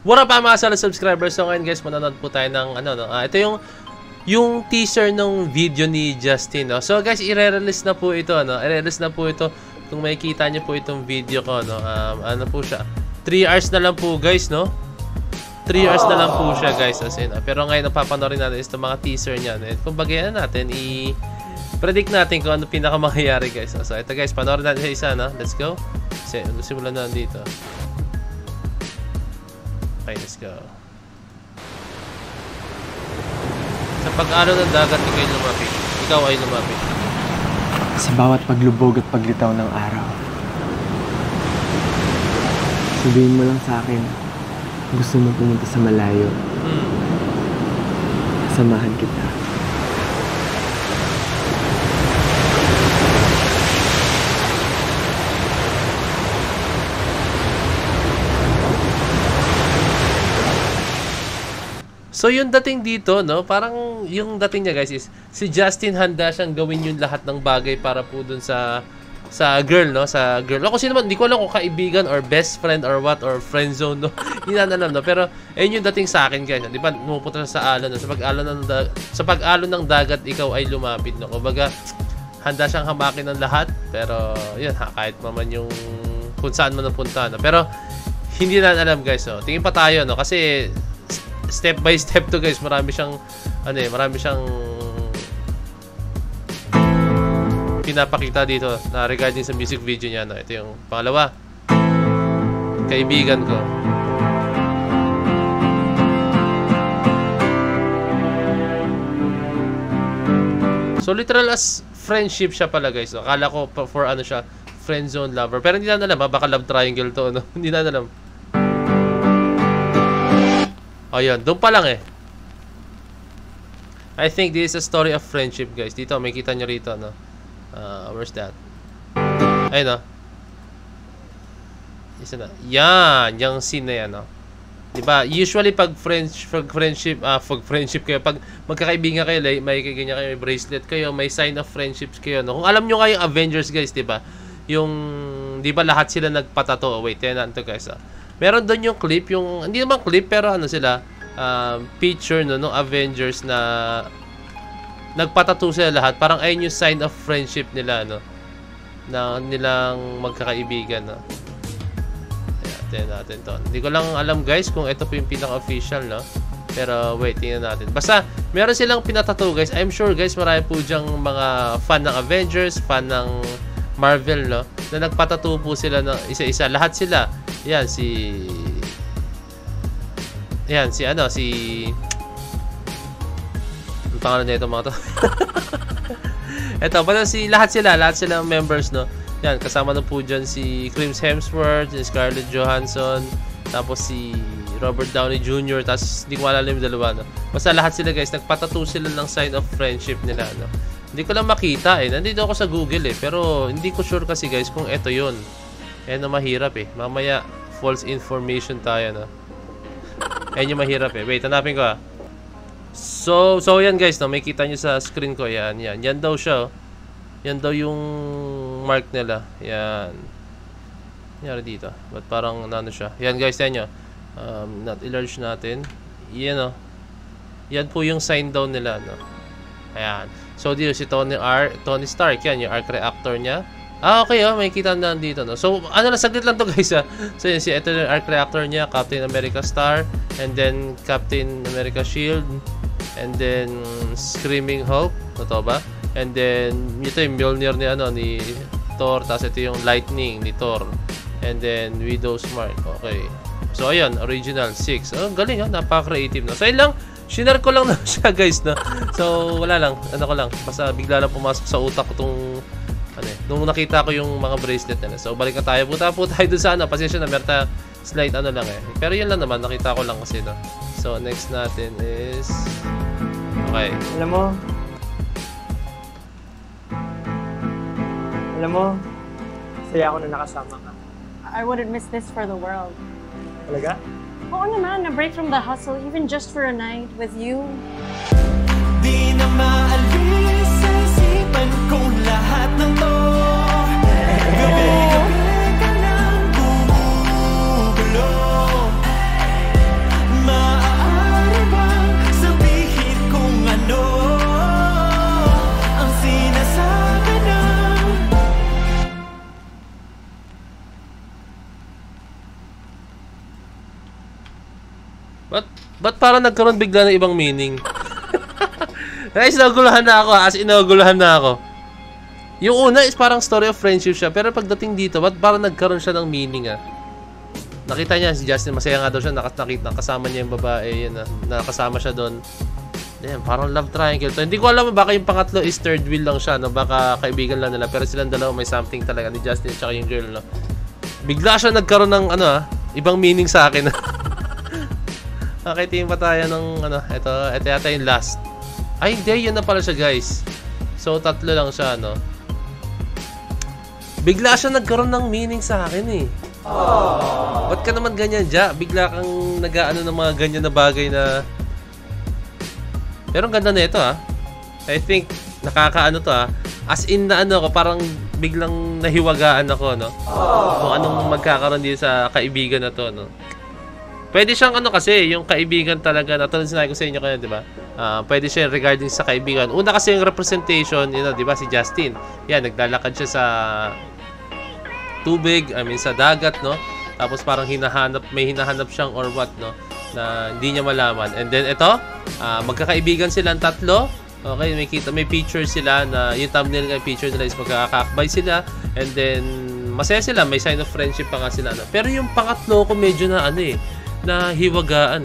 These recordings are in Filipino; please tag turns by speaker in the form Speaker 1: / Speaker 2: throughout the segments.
Speaker 1: What up mga solid subscribers? So ngayon guys, manonood po tayo ng ito yung teaser ng video ni Justin, no. So guys, i-release na po ito, no. I-release na po ito. Kung makikita niyo po itong video ko, no. Ano po siya? 3 hours na lang po, guys, no. 3 hours na lang po siya, guys, as in. Pero ngayon napapanorin natin is itong mga teaser niya, no. Kumbaga natin predict natin kung ano pinakamangyayari, guys. So ito guys, panoorin natin sa isa, no. Let's go. Simulan na dito. Okay, let's go. Sa pag-alo ng dagat, ikaw ay lumapit.
Speaker 2: Sa bawat paglubog at paglitaw ng araw, sabihin mo lang sa akin, gusto mo pumunta sa malayo. Samahan kita.
Speaker 1: So yung dating dito, no, parang yung dating niya guys is si Justin handa siyang gawin yung lahat ng bagay para po dun sa girl, no, sa girl. Ako naman, hindi ko alam kung kaibigan or best friend or what or friend zone, no. Hindi na alam, no, pero ayun yung dating sa akin guys. Di ba, pumupunta sa alon, no, sa pag-alon ng dagat ikaw ay lumapit, no. Kumbaga handa siyang hamakin ng lahat, pero yun, kahit naman yung kung saan man napunta, no. Pero hindi na alam guys, no. Tingin pa tayo, no, kasi step by step to guys, marami siyang pinapakita dito na regarding sa music video niya, no. Ito yung pangalawa, kaibigan ko. So literal as friendship siya pala guys, no? Akala ko for ano siya, friend zone lover, pero hindi na alam, baka love triangle to, no. Hindi na alam. Oh, yun. Doon pa lang eh. I think this is a story of friendship, guys. Dito, may kita nyo rito, no? Where's that? Ayun, no? Isa na. Yan. Yung scene na yan, no? Diba? Usually, pag friendship kayo, pag magkakaibigan kayo, may ganyan kayo, may bracelet kayo, may sign of friendships kayo, no? Kung alam nyo kayong Avengers, guys, diba? Yung, diba lahat sila nagpatato? Wait, yan na ito, guys, meron doon yung clip, hindi naman clip, pero ano sila, picture, no, ng Avengers na nagpatattoo sila lahat. Parang ayun yung sign of friendship nila, no, na nilang magkakaibigan, no. Ayan, natin to. Hindi ko lang alam, guys, kung ito po yung pinaka-official, no. Pero wait, tingnan natin. Basta, meron silang pinatattoo, guys. I'm sure, guys, marami po dyang mga fan ng Avengers, fan ng Marvel, no, na nagpatattoo po sila ng isa-isa. Lahat sila. Yan, ano, ang pangalan nito mga to. Ito, basta lahat sila members, no. Yan, kasama na po dyan si Chris Hemsworth, si Scarlett Johansson, tapos si Robert Downey Jr., tapos hindi ko alala yung dalawa, no. Basta lahat sila, guys, nagpatattoo sila ng sign of friendship nila, no. Hindi ko lang makita, nandito ako sa Google, pero hindi ko sure kasi, guys, kung ito yun. Na mahirap, mamaya false information tayo, no. Ayun yung mahirap, wait, hanapin ko, So yan, guys, no, may kita nyo sa screen ko, yan daw siya, yan daw yung mark nila, yan dito, but parang ano siya, yan guys, yan nyo, not enlarge natin, yan, no, yan po yung sign down nila, no. Ayan, so dito si Tony Stark, yan yung arc reactor niya. Okay, may kita na dito, no. So, saglit lang to, guys, So, ito yung arc reactor niya, Captain America Star, and then Captain America Shield, and then Screaming Hulk, totoo ba? And then, ito yung Mjolnir ni Thor, tapos ito yung Lightning ni Thor, and then Widow's Mark, okay. So, ayun, original 6. Oh, galing, napaka-creative, no. So, ayun lang, shinare ko lang na siya, guys, no. So, wala lang, basta bigla lang pumasok sa utak ko tong nung nakita ko yung mga bracelet nila. So, balik na tayo. Punta po tayo dun sa pasensya na, merta slide lang Pero yun lang naman, nakita ko lang kasi, no. So, next natin is okay.
Speaker 2: Alam mo, saya ako na nakasama ka.
Speaker 3: I wouldn't miss this for the world.
Speaker 2: Talaga?
Speaker 3: Oo naman, a break from the hustle, even just for a night with you.
Speaker 4: Di na maalis sa isipan ko lahat ng to. Gabi-gabi ka lang bumubulo.
Speaker 1: Ba't parang nagkaroon bigla ng ibang meaning? Guys, naguluhan na ako. As in, naguluhan na ako. Yung una is parang story of friendship siya. Pero pagdating dito, ba't parang nagkaroon siya ng meaning Nakita niya si Justin, masaya nga daw siya. Nakasama niya yung babae. Yun, nakasama siya doon. Damn, parang love triangle to. Hindi ko alam baka yung pangatlo is third wheel lang siya, no? Baka kaibigan lang nila. Pero silang dalawa may something talaga ni Justin at saka yung girl, no? Bigla siya nagkaroon ng, ibang meaning sa akin. Okay, tingin pa tayo ng, ito yata yung last. Ay, hindi, yun na pala siya, guys. So, tatlo lang siya, no? Bigla siya nagkaroon ng meaning sa akin, eh. Ba't ka naman ganyan, Ja? Bigla kang nag-aano ng mga ganyan na bagay na... Pero ang ganda na ito, I think, nakakaano to, As in na ko, parang biglang nahiwagaan ako, no? Kung anong magkakaroon dito sa kaibigan na to, no? Pwede siyang kasi, yung kaibigan talaga, natulad sinabi ko sa inyo kayo, di ba? Pwede siya regarding sa kaibigan. Una kasi yung representation, di ba, si Justin. Yan, naglalakad siya sa tubig, sa dagat, no? Tapos parang may hinahanap siyang or what, no? Na hindi niya malaman. And then ito, magkakaibigan silang tatlo. Okay, may picture sila na yung thumbnail ng picture nila is magkakakakbay sila. And then masaya sila, may sign of friendship pa nga sila. Pero yung pangatlo ko medyo na na hiwagaan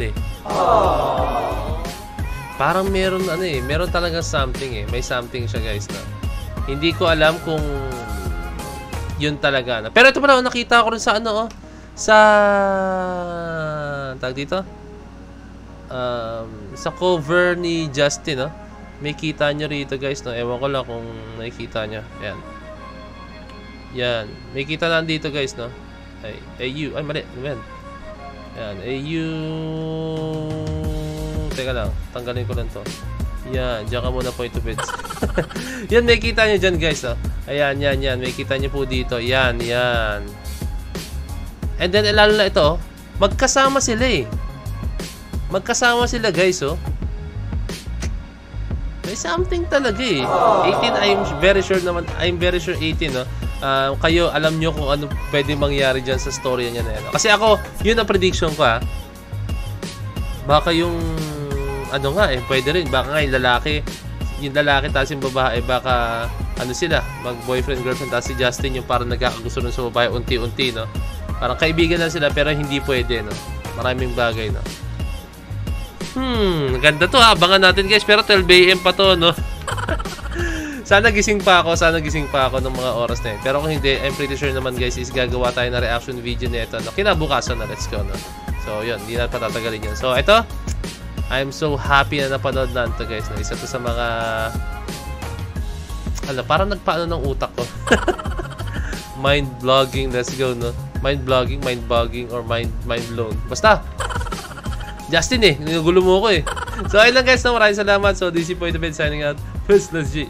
Speaker 1: Parang meron meron talaga something May something siya, guys, na hindi ko alam kung yun talaga na. Pero ito pala, nakita ko rin sa sa tag dito. Sa cover ni Justin, may kita nyo rito, guys, no? Ewan ko lang kung nakikita nyo. Ayan. Yan. May kita na dito, guys, no? Ay, mali. Ayan. Ayan. Teka lang. Tanggalin ko lang to. Yan. Diyan ka muna, point of it. Yan, may kita nyo dyan, guys, no? Ayan, yan. May kita nyo po dito. Yan. And then, lalo na ito, magkasama sila, Magkasama sila, guys, May something talaga, 18, I'm very sure 18, no? Kayo, alam nyo kung ano pwede mangyari dyan sa story niya na yan. Kasi ako, yun ang prediction ko, Baka yung, pwede rin. Baka nga yung lalaki tapos yung babae, baka, sila, mag-boyfriend, girlfriend, tapos si Justin yung parang nagkakagusto rin sa babae unti-unti, no? Parang kaibigan na sila, pero hindi pwede, no? Maraming bagay, no? Ganda to, abangan natin, guys. Pero 12 AM pa to, no? Sana gising pa ako ng mga oras na yun. Pero kung hindi, I'm pretty sure naman, guys, is gagawa tayo na reaction video nito, no? Kinabukasan na, let's go, no? So, yun, hindi na patatagalin yun. So, ito, I'm so happy na napanood na ito, guys, no? Isa to sa mga parang nagpaano ng utak ko. Mind blogging, let's go, no? Mind blogging, mind bugging, or mind blown. Basta, Justin, nagulo mo ko, So, ayun lang, guys, no? Maraming salamat. So, this is Point of It signing out. First, let's G.